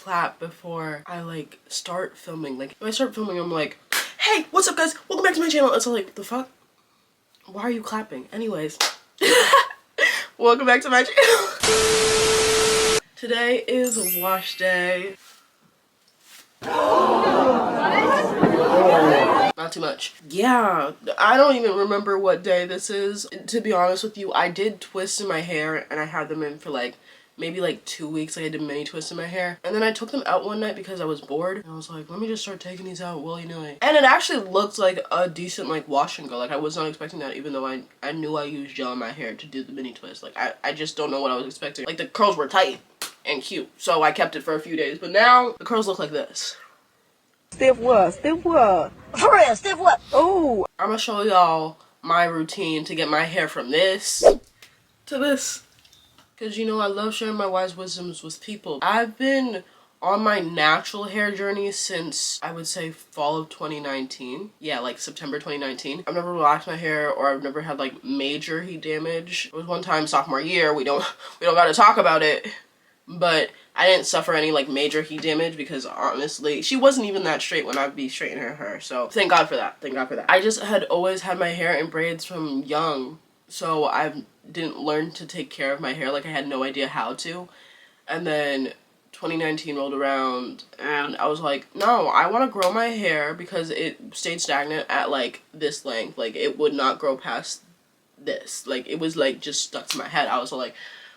clap before I like start filming. Like if I start filming, I'm like, hey, what's up guys? Welcome back to my channel. And so like, what the fuck? Why are you clapping? Anyways, welcome back to my channel. Today is wash day. Not too much. Yeah, I don't even remember what day this is. To be honest with you, I did twists in my hair and I had them in for like maybe like 2 weeks. Like I did mini twists in my hair and then I took them out one night because I was bored and I was like, let me just start taking these out willy-nilly. And it actually looked like a decent like wash and go. Like I was not expecting that, even though I knew I used gel in my hair to do the mini twist. Like I just don't know what I was expecting. Like the curls were tight and cute, so I kept it for a few days, but now the curls look like this. Stiff what? Stiff what? For real, stiff what? Oh, I'm gonna show y'all my routine to get my hair from this to this, because you know I love sharing my wise wisdoms with people. I've been on my natural hair journey since I would say fall of 2019. Yeah, like September 2019. I've never relaxed my hair or I've never had like major heat damage. It was one time sophomore year, we don't gotta talk about it, but I didn't suffer any like major heat damage because honestly, she wasn't even that straight when I'd be straightening her hair. So thank God for that. Thank God for that. I just had always had my hair in braids from young. So I didn't learn to take care of my hair. Like I had no idea how to. And then 2019 rolled around and I was like, no, I want to grow my hair because it stayed stagnant at like this length. Like it would not grow past this. Like it was like just stuck to my head. I was like,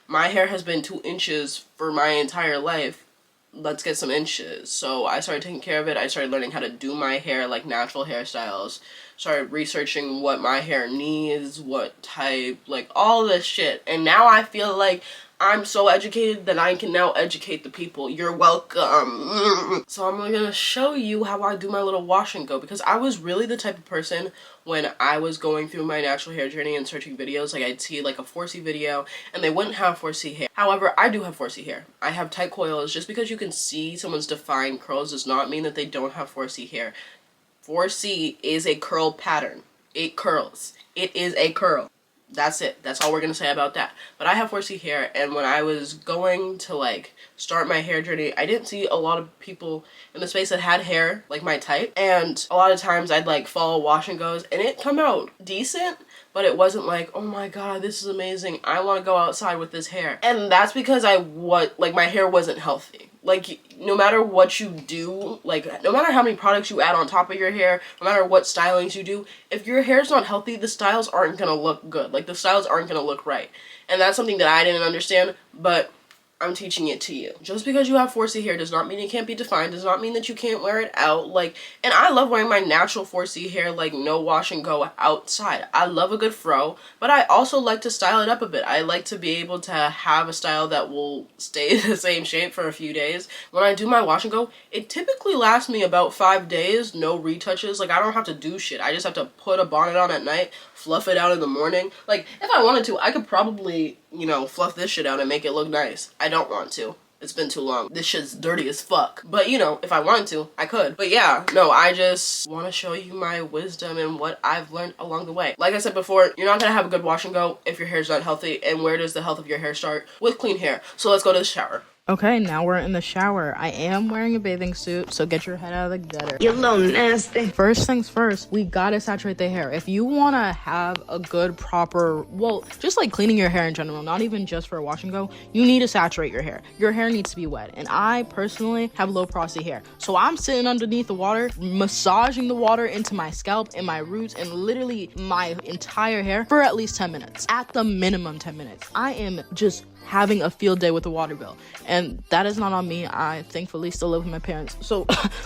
my hair has been 2 inches for my entire life. Let's get some inches. So I started taking care of it. I started learning how to do my hair, like natural hairstyles. Started researching what my hair needs, what type, like all this shit. And now I feel like I'm so educated that I can now educate the people. You're welcome. So I'm gonna show you how I do my little wash and go, because I was really the type of person when I was going through my natural hair journey and searching videos, like I'd see like a 4C video and they wouldn't have 4C hair. However, I do have 4C hair. I have tight coils. Just because you can see someone's defined curls does not mean that they don't have 4C hair. 4C is a curl pattern. It curls. It is a curl. That's it. That's all we're gonna say about that. But I have 4C hair, and when I was going to like start my hair journey, I didn't see a lot of people in the space that had hair like my type, and a lot of times I'd like follow wash and goes and it come out decent, but it wasn't like, oh my god, this is amazing, I want to go outside with this hair. And that's because my hair wasn't healthy. Like, no matter what you do, like, no matter how many products you add on top of your hair, no matter what stylings you do, if your hair's not healthy, the styles aren't gonna look good. Like, the styles aren't gonna look right. And that's something that I didn't understand, but I'm teaching it to you. Just because you have 4C hair does not mean it can't be defined, does not mean that you can't wear it out. Like, and I love wearing my natural 4C hair, like no wash and go outside. I love a good fro, but I also like to style it up a bit. I like to be able to have a style that will stay the same shape for a few days. When I do my wash and go, it typically lasts me about 5 days, no retouches. Like, I don't have to do shit. I just have to put a bonnet on at night, fluff it out in the morning. Like, if I wanted to, I could probably, you know, fluff this shit out and make it look nice. I don't want to. It's been too long. This shit's dirty as fuck. But, you know, if I wanted to, I could. But yeah, no, I just want to show you my wisdom and what I've learned along the way. Like I said before, you're not gonna have a good wash and go if your hair's not healthy. And where does the health of your hair start? With clean hair. So let's go to the shower. Okay, now we're in the shower. I am wearing a bathing suit, so get your head out of the gutter. you little nasty. First things first, we gotta saturate the hair. If you wanna have a good, proper, well, just like cleaning your hair in general, not even just for a wash and go, you need to saturate your hair. Your hair needs to be wet. And I personally have low porosity hair. So I'm sitting underneath the water, massaging the water into my scalp and my roots and literally my entire hair for at least 10 minutes. At the minimum 10 minutes. I am just having a field day with the water bill, and that is not on me. I thankfully still live with my parents, so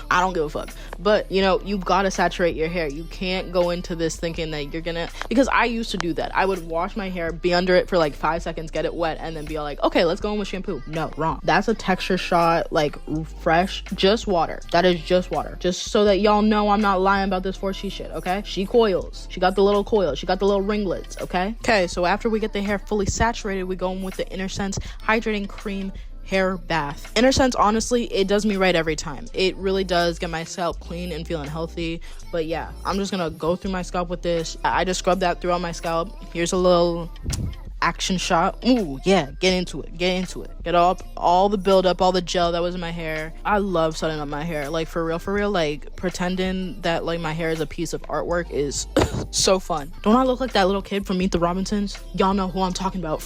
I don't give a fuck. But you know, you gotta saturate your hair. You can't go into this thinking that you're gonna, because I used to do that. I would wash my hair, be under it for like 5 seconds, get it wet, and then be all like, okay, let's go in with shampoo. No, wrong. That's a texture shot, like fresh, just water. That is just water, just so that y'all know I'm not lying about this 4C shit. Okay, she coils, she got the little coils, she got the little ringlets. Okay, so after we get the hair fully saturated, we go in with the Inner Sense hydrating cream hair bath. Inner Sense, honestly, it does me right every time. It really does get my scalp clean and feeling healthy. But yeah, I'm just gonna go through my scalp with this. I just scrub that throughout my scalp. Here's a little action shot. Ooh, yeah, get into it. Get up all the buildup, all the gel that was in my hair. I love setting up my hair. Like, for real, like, pretending that, like, my hair is a piece of artwork is so fun. Don't I look like that little kid from Meet the Robinsons? Y'all know who I'm talking about.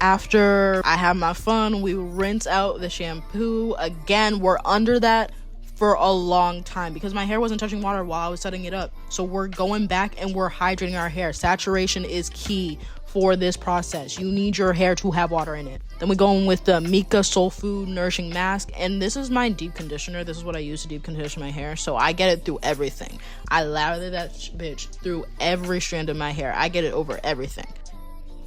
After I have my fun, we rinse out the shampoo. Again, we're under that for a long time because my hair wasn't touching water while I was setting it up. So we're going back and we're hydrating our hair. Saturation is key for this process. You need your hair to have water in it. Then we go in with the Mika Soul Food Nourishing Mask, and this is my deep conditioner. This is what I use to deep condition my hair, so I get it through everything. I lather that bitch through every strand of my hair. I get it over everything.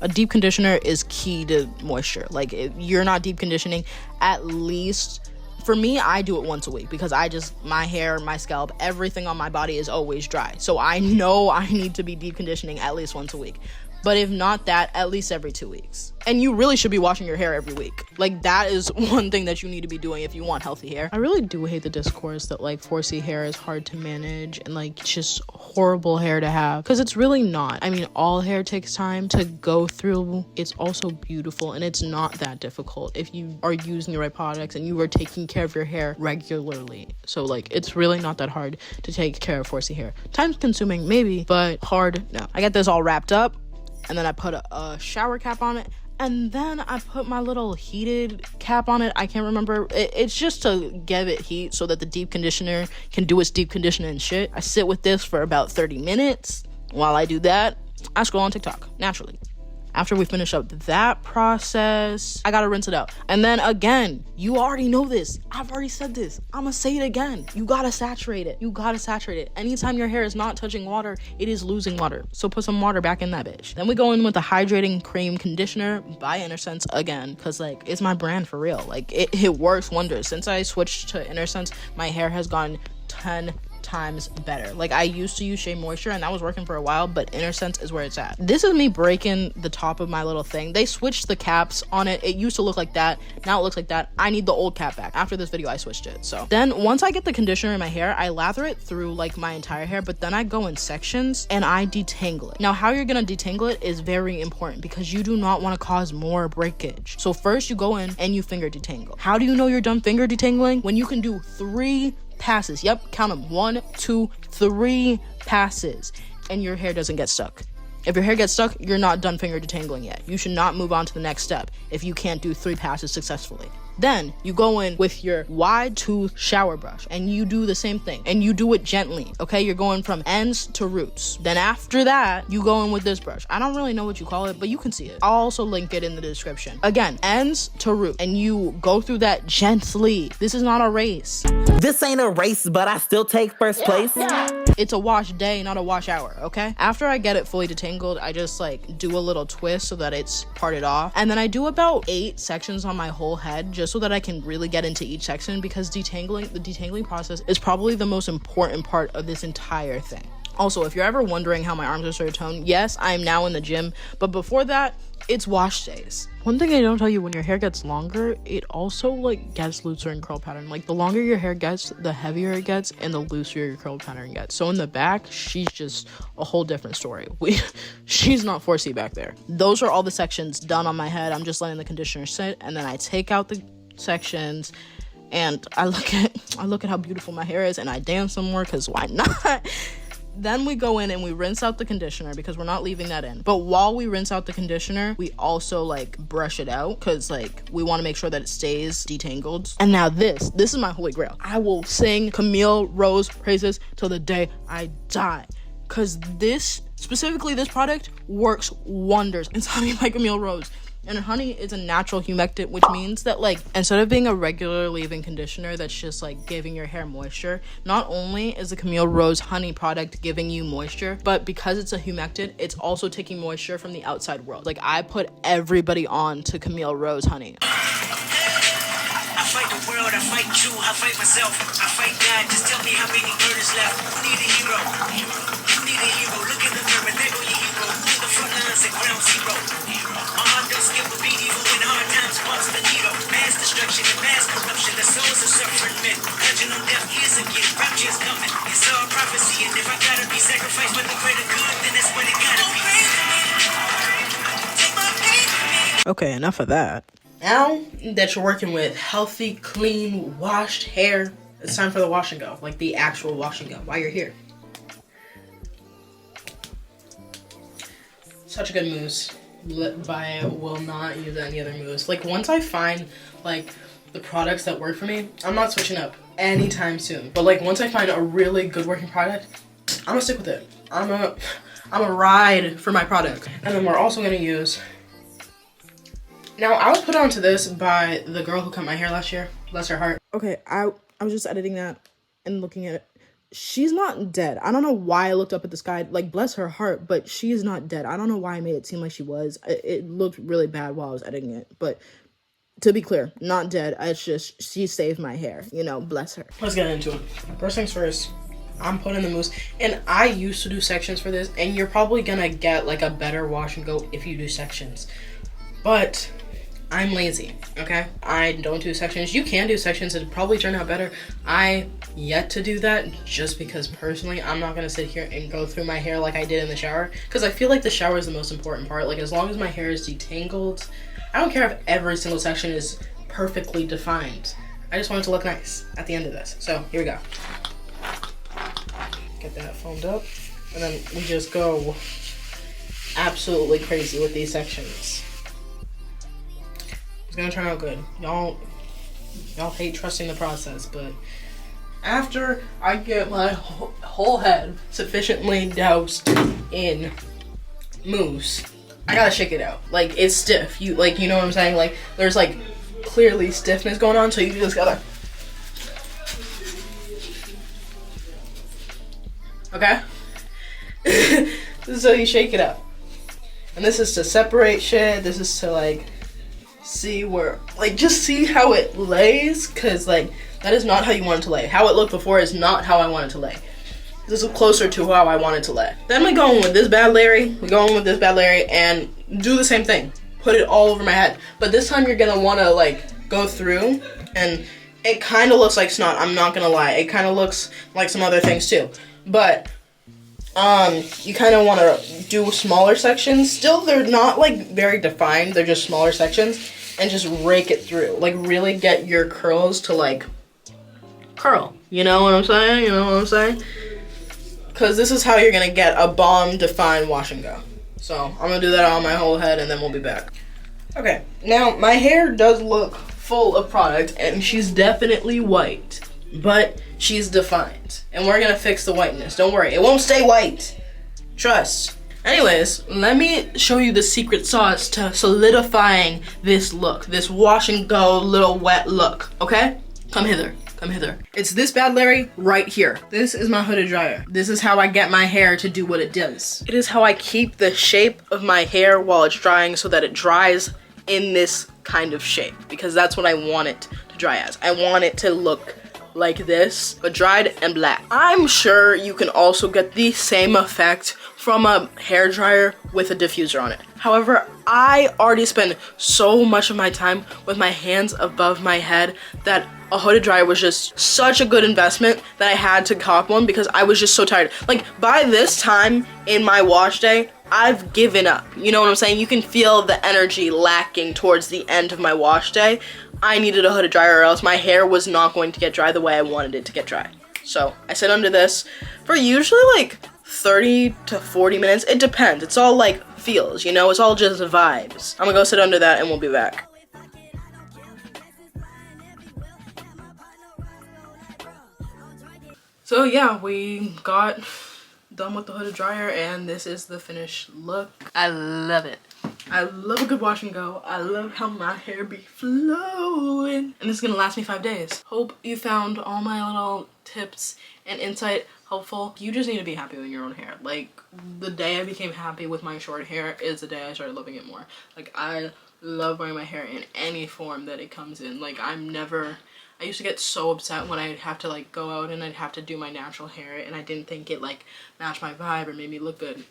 A deep conditioner is key to moisture. Like, if you're not deep conditioning, at least, for me, I do it once a week because my hair, my scalp, everything on my body is always dry. So I know I need to be deep conditioning at least once a week. But if not that, at least every 2 weeks. And you really should be washing your hair every week. Like, that is one thing that you need to be doing if you want healthy hair. I really do hate the discourse that, like, 4C hair is hard to manage and, like, just horrible hair to have. Because it's really not. I mean, all hair takes time to go through. It's also beautiful, and it's not that difficult if you are using the right products and you are taking care of your hair regularly. So, like, it's really not that hard to take care of 4C hair. Time consuming, maybe, but hard, no. I got this all wrapped up. And then I put a shower cap on it. And then I put my little heated cap on it. I can't remember. It's just to give it heat so that the deep conditioner can do its deep conditioning and shit. I sit with this for about 30 minutes. While I do that, I scroll on TikTok, naturally. After we finish up that process, I gotta rinse it out. And then again, you already know this. I've already said this. I'm gonna say it again. You gotta saturate it. Anytime your hair is not touching water, it is losing water. So put some water back in that bitch. Then we go in with the hydrating cream conditioner by InnerSense again, because, like, it's my brand for real. Like, it works wonders. Since I switched to InnerSense, my hair has gone 10 times better. Like, I used to use Shea Moisture and that was working for a while, but InnerSense is where it's at. This is me breaking the top of my little thing. They switched the caps on it. It used to look like that. Now it looks like that. I need the old cap back. After this video, I switched it. So then once I get the conditioner in my hair, I lather it through, like, my entire hair, but then I go in sections and I detangle it. Now, how you're gonna detangle it is very important because you do not want to cause more breakage. So first you go in and you finger detangle. How do you know you're done finger detangling? When you can do 3 passes. Yep, count them. 1, 2, 3 passes, and your hair doesn't get stuck. If your hair gets stuck, you're not done finger detangling yet. You should not move on to the next step if you can't do 3 passes successfully. Then you go in with your wide tooth shower brush and you do the same thing, and you do it gently. Okay, you're going from ends to roots. Then after that, you go in with this brush. I don't really know what you call it, but you can see it. I'll also link it in the description. Again, ends to root, and you go through that gently. This is not a race. This ain't a race, but I still take first place. It's a wash day, not a wash hour, okay? After I get it fully detangled, I just, like, do a little twist so that it's parted off. And then I do about 8 sections on my whole head just so that I can really get into each section, because the detangling process is probably the most important part of this entire thing. Also, if you're ever wondering how my arms are so toned, yes, I'm now in the gym, but before that, it's wash days. One thing I don't tell you, when your hair gets longer, it also, like, gets looser in curl pattern. Like, the longer your hair gets, the heavier it gets, and the looser your curl pattern gets. So in the back, she's just a whole different story. She's not 4C back there. Those are all the sections done on my head. I'm just letting the conditioner sit, and then I take out the sections and I look at how beautiful my hair is, and I dance some more, because why not? Then we go in and we rinse out the conditioner because we're not leaving that in. But while we rinse out the conditioner, we also, like, brush it out because, like, we want to make sure that it stays detangled. And now this is my holy grail. I will sing Camille Rose praises till the day I die, because specifically this product works wonders. It's Honey by Camille Rose. And honey is a natural humectant, which means that, like, instead of being a regular leave-in conditioner that's just, like, giving your hair moisture, not only is the Camille Rose honey product giving you moisture, but because it's a humectant, it's also taking moisture from the outside world. Like, I put everybody on to Camille Rose honey. I fight the world, I fight you, I fight myself, I fight God. Just tell me how many murders left. You need a hero. You need a hero. Look in the mirror, there go your hero. To the front lines at ground zero. My heart don't skip a beat even when hard times bust the needle. Mass destruction and mass corruption. The souls of suffering men. Judging on deaf ears again. Rapture's coming. It's all prophecy. And if I gotta be sacrificed for the greater good, then that's what it gotta be. Take my Okay, enough of that. Now that you're working with healthy, clean, washed hair, it's time for the wash and go, like the actual wash and go while you're here. Such a good mousse. But I will not use any other mousse. Like once I find like the products that work for me, I'm not switching up anytime soon. But like once I find a really good working product, I'm gonna stick with it. I'm a ride for my product. And then we're also gonna use. Now I was put onto this by the girl who cut my hair last year. Bless her heart. Okay, I was just editing that and looking at it. She's not dead. I don't know why I looked up at the sky. Like, bless her heart, but she is not dead. I don't know why I made it seem like she was. It looked really bad while I was editing it. But to be clear, not dead. It's just she saved my hair. You know, bless her. Let's get into it. First things first, I'm putting the mousse. And I used to do sections for this. And you're probably gonna get like a better wash and go if you do sections. But I'm lazy, okay? I don't do sections. You can do sections. It'd probably turn out better. I yet to do that just because personally I'm not gonna sit here and go through my hair like I did in the shower, because I feel like the shower is the most important part. Like as long as my hair is detangled, I don't care if every single section is perfectly defined. I just want it to look nice at the end of this. So here we go. Get that foamed up, and then we just go absolutely crazy with these sections. It's gonna turn out good. Y'all hate trusting the process, but after I get my whole head sufficiently doused in mousse, I gotta shake it out. Like it's stiff. You know what I'm saying? Like there's like clearly stiffness going on, so you just gotta. Okay? So you shake it up. And this is to separate shit. This is to like see where, like, just see how it lays, because like that is not how you want it to lay. How it looked before is not how I want it to lay. This is closer to how I want it to lay. Then we go in with this bad Larry. And do the same thing. Put it all over my head. But this time you're gonna want to like go through, and it kind of looks like snot. I'm not gonna lie. It kind of looks like some other things too. But you kind of want to do smaller sections. Still, they're not like very defined. They're just smaller sections, and just rake it through. Like really get your curls to like curl. You know what I'm saying? Because this is how you're gonna get a bomb defined wash and go. So I'm gonna do that on my whole head, and then we'll be back. Okay, now my hair does look full of product, and she's definitely white, but she's defined. And we're gonna fix the whiteness. Don't worry, it won't stay white. Trust. Anyways, let me show you the secret sauce to solidifying this look. This wash and go little wet look, okay? Come hither. It's this bad Larry right here. This is my hooded dryer. This is how I get my hair to do what it does. It is how I keep the shape of my hair while it's drying so that it dries in this kind of shape, because that's what I want it to dry as. I want it to look like this, but dried and black. I'm sure you can also get the same effect from a hair dryer with a diffuser on it. However, I already spend so much of my time with my hands above my head that a hooded dryer was just such a good investment that I had to cop one, because I was just so tired. Like by this time in my wash day, I've given up. You know what I'm saying? You can feel the energy lacking towards the end of my wash day. I needed a hooded dryer, or else my hair was not going to get dry the way I wanted it to get dry. So I sit under this for usually like 30 to 40 minutes. It depends. It's all like feels, you know? It's all just vibes. I'm gonna go sit under that and we'll be back. So yeah, we got done with the hooded dryer, and this is the finished look. I love it. I love a good wash and go. I love how my hair be flowing. And this is gonna last me 5 days. Hope you found all my little tips and insight helpful. You just need to be happy with your own hair. Like, the day I became happy with my short hair is the day I started loving it more. Like, I love wearing my hair in any form that it comes in. Like, I used to get so upset when I'd have to like go out and I'd have to do my natural hair and I didn't think it like matched my vibe or made me look good.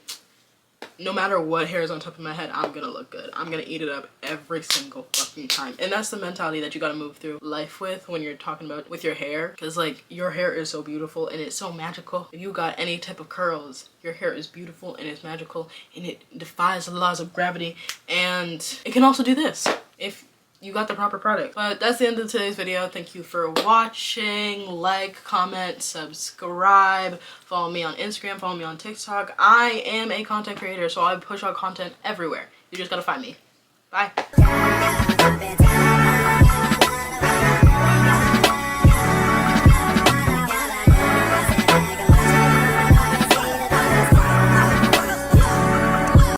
no matter what hair is on top of my head, I'm gonna look good. I'm gonna eat it up every single fucking time. And that's the mentality that you gotta move through life with when you're talking about with your hair. Because like, your hair is so beautiful and it's so magical. If you got any type of curls, your hair is beautiful and it's magical and it defies the laws of gravity. And it can also do this if you got the proper product. But that's the end of today's video. Thank you for watching. Like, comment, subscribe, follow me on Instagram, follow me on TikTok. I am a content creator, so I push out content everywhere. You just gotta find me. Bye.